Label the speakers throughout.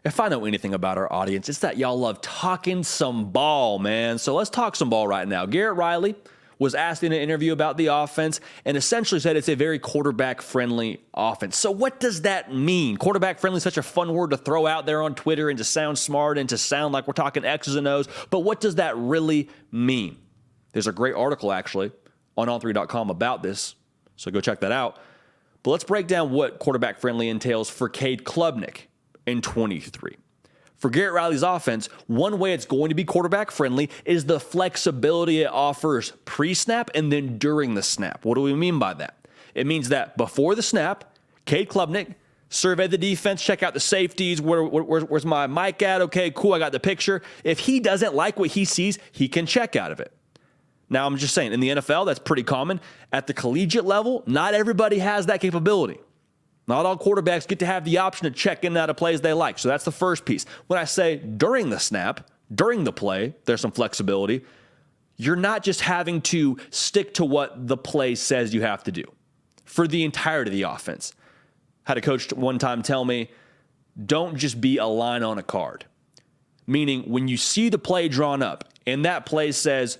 Speaker 1: If I know anything about our audience, it's that y'all love talking some ball, man. So let's talk some ball right now. Garrett Riley was asked in an interview about the offense and essentially said it's a very quarterback-friendly offense. So what does that mean? Quarterback-friendly is such a fun word to throw out there on Twitter and to sound smart and to sound like we're talking X's and O's. But what does that really mean? There's a great article, actually, on on3.com about this, so go check that out. But let's break down what quarterback-friendly entails for Cade Klubnik in 23. For Garrett Riley's offense, one way it's going to be quarterback-friendly is the flexibility it offers pre-snap and then during the snap. What do we mean by that? It means that before the snap, Cade Klubnik survey the defense, check out the safeties. Where's my mic at? Okay, cool, I got the picture. If he doesn't like what he sees, he can check out of it. Now, I'm just saying, in the NFL, that's pretty common. At the collegiate level, not everybody has that capability. Not all quarterbacks get to have the option to check in and out of plays they like. So that's the first piece. When I say during the snap, during the play, there's some flexibility. You're not just having to stick to what the play says you have to do for the entirety of the offense. Had a coach one time tell me, don't just be a line on a card. Meaning when you see the play drawn up and that play says,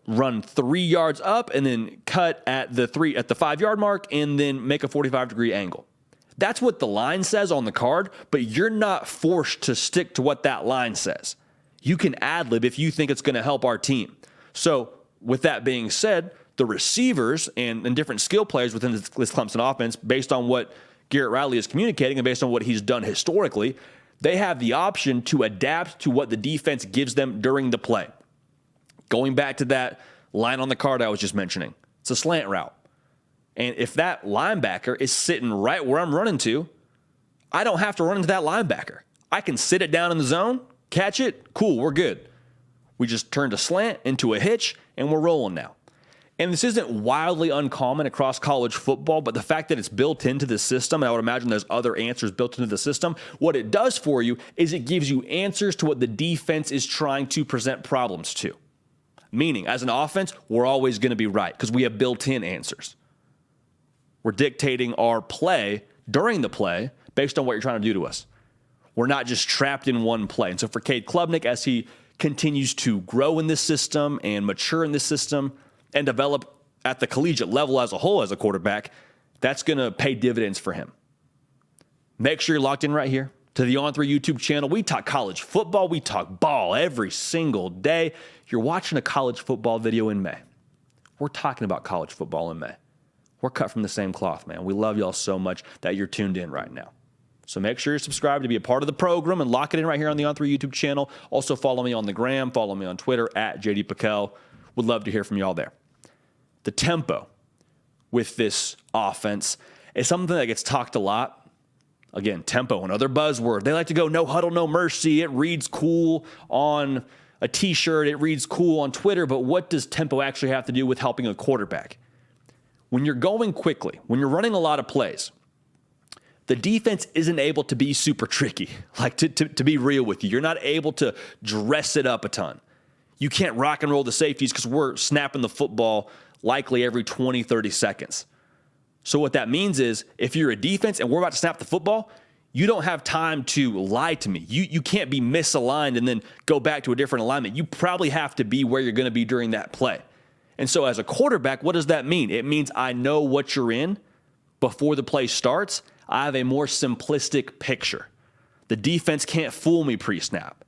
Speaker 1: run 3 yards up and then cut at the 5-yard mark and then make a 45-degree angle. That's what the line says on the card, but you're not forced to stick to what that line says. You can ad-lib if you think it's going to help our team. So with that being said, the receivers and different skill players within this Clemson offense, based on what Garrett Riley is communicating and based on what he's done historically, they have the option to adapt to what the defense gives them during the play. Going back to that line on the card I was just mentioning, it's a slant route. And if that linebacker is sitting right where I'm running to, I don't have to run into that linebacker. I can sit it down in the zone, catch it, cool, we're good. We just turned a slant into a hitch, and we're rolling now. And this isn't wildly uncommon across college football, but the fact that it's built into the system, and I would imagine there's other answers built into the system, what it does for you is it gives you answers to what the defense is trying to present problems to. Meaning, as an offense, we're always going to be right because we have built-in answers. We're dictating our play during the play based on what you're trying to do to us. We're not just trapped in one play. And so for Cade Klubnik, as he continues to grow in this system and mature in this system and develop at the collegiate level as a whole as a quarterback, that's going to pay dividends for him. Make sure you're locked in right here to the On3 YouTube channel. We talk college football. We talk ball every single day. You're watching a college football video in May. We're talking about college football in May. We're cut from the same cloth, man. We love y'all so much that you're tuned in right now. So make sure you're subscribed to be a part of the program and lock it in right here on the On3 YouTube channel. Also follow me on the gram. Follow me on Twitter at JD Piquel. Would love to hear from y'all there. The tempo with this offense is something that gets talked a lot. Again, tempo, another buzzword. They like to go no huddle, no mercy. It reads cool on a t-shirt. It reads cool on Twitter. But what does tempo actually have to do with helping a quarterback? When you're going quickly, when you're running a lot of plays, the defense isn't able to be super tricky. Like to be real with you, you're not able to dress it up a ton. You can't rock and roll the safeties because we're snapping the football likely every 20, 30 seconds. So what that means is if you're a defense and we're about to snap the football, you don't have time to lie to me. You can't be misaligned and then go back to a different alignment. You probably have to be where you're going to be during that play. And so as a quarterback, what does that mean? It means I know what you're in before the play starts. I have a more simplistic picture. The defense can't fool me pre-snap.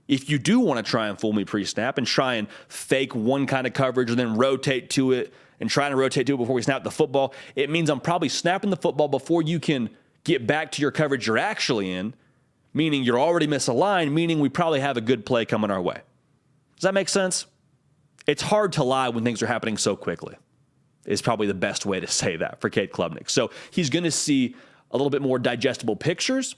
Speaker 1: If you do want to try and fool me pre-snap and try and fake one kind of coverage and then rotate to it and trying to rotate to it before we snap the football, it means I'm probably snapping the football before you can get back to your coverage you're actually in, meaning you're already misaligned, meaning we probably have a good play coming our way. Does that make sense? It's hard to lie when things are happening so quickly, is probably the best way to say that for Cade Klubnik. So he's going to see a little bit more digestible pictures,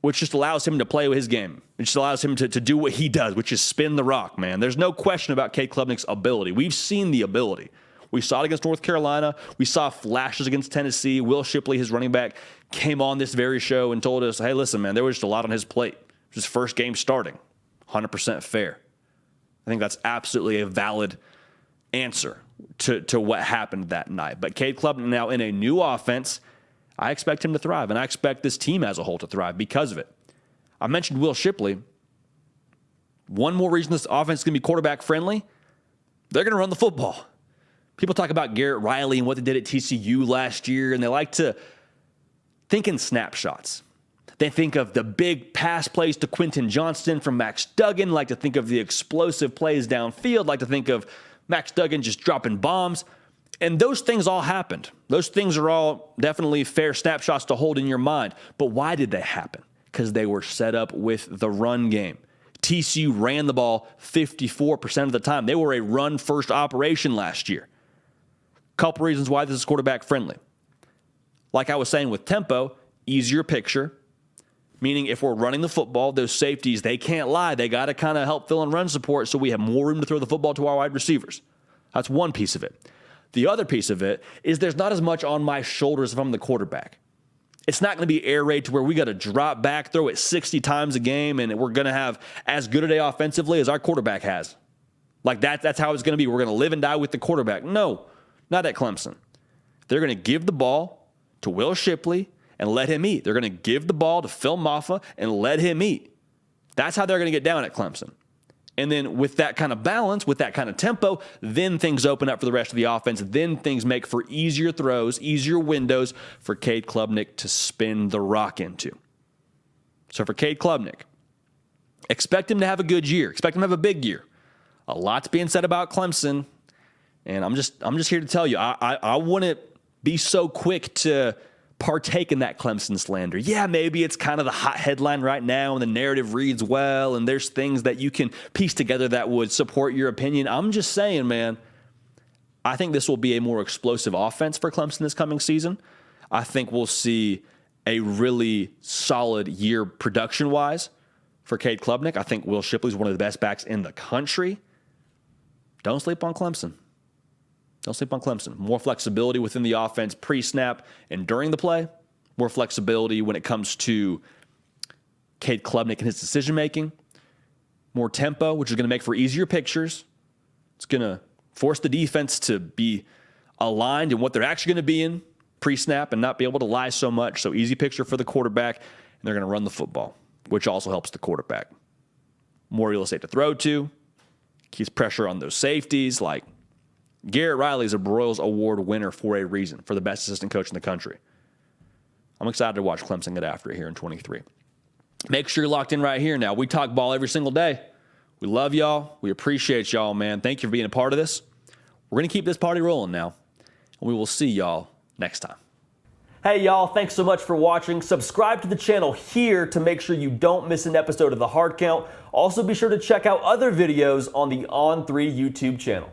Speaker 1: which just allows him to play with his game. It just allows him to do what he does, which is spin the rock, man. There's no question about Cade Klubnik's ability. We've seen the ability. We saw it against North Carolina. We saw flashes against Tennessee. Will Shipley, his running back, came on this very show and told us, hey, listen, man, there was just a lot on his plate. It was his first game starting. 100% fair. I think that's absolutely a valid answer to what happened that night. But Cade Klubnik now in a new offense, I expect him to thrive, and I expect this team as a whole to thrive because of it. I mentioned Will Shipley. One more reason this offense is going to be quarterback friendly, they're going to run the football. People talk about Garrett Riley and what they did at TCU last year, and they like to think in snapshots. They think of the big pass plays to Quentin Johnston from Max Duggan, like to think of the explosive plays downfield, like to think of Max Duggan just dropping bombs. And those things all happened. Those things are all definitely fair snapshots to hold in your mind. But why did they happen? Because they were set up with the run game. TCU ran the ball 54% of the time. They were a run-first operation last year. Couple reasons why this is quarterback friendly. Like I was saying with tempo, easier picture, meaning if we're running the football, those safeties, they can't lie. They got to kind of help fill in run support so we have more room to throw the football to our wide receivers. That's one piece of it. The other piece of it is there's not as much on my shoulders if I'm the quarterback. It's not going to be air raid to where we got to drop back, throw it 60 times a game, and we're going to have as good a day offensively as our quarterback has. Like that's how it's going to be. We're going to live and die with the quarterback. No, not at Clemson. They're going to give the ball to Will Shipley and let him eat. They're going to give the ball to Phil Maffa and let him eat. That's how they're going to get down at Clemson. And then with that kind of balance, with that kind of tempo, then things open up for the rest of the offense. Then things make for easier throws, easier windows for Cade Klubnik to spin the rock into. So for Cade Klubnik, expect him to have a good year. Expect him to have a big year. A lot's being said about Clemson, and I'm just here to tell you, I wouldn't be so quick to partake in that Clemson slander. Yeah, maybe it's kind of the hot headline right now and the narrative reads well and there's things that you can piece together that would support your opinion. I'm just saying, man, I think this will be a more explosive offense for Clemson this coming season. I think we'll see a really solid year production-wise for Cade Klubnik. I think Will Shipley's one of the best backs in the country. Don't sleep on Clemson. Don't sleep on Clemson. More flexibility within the offense pre-snap and during the play. More flexibility when it comes to Cade Klubnik and his decision-making. More tempo, which is going to make for easier pictures. It's going to force the defense to be aligned in what they're actually going to be in pre-snap and not be able to lie so much. So easy picture for the quarterback, and they're going to run the football, which also helps the quarterback. More real estate to throw to. Keeps pressure on those safeties. Like, Garrett Riley is a Broyles Award winner for a reason, for the best assistant coach in the country. I'm excited to watch Clemson get after it here in 23. Make sure you're locked in right here now. We talk ball every single day. We love y'all. We appreciate y'all, man. Thank you for being a part of this. We're going to keep this party rolling now, and we will see y'all next time. Hey, y'all. Thanks so much for watching. Subscribe to the channel here to make sure you don't miss an episode of The Hard Count. Also, be sure to check out other videos on the On3 YouTube channel.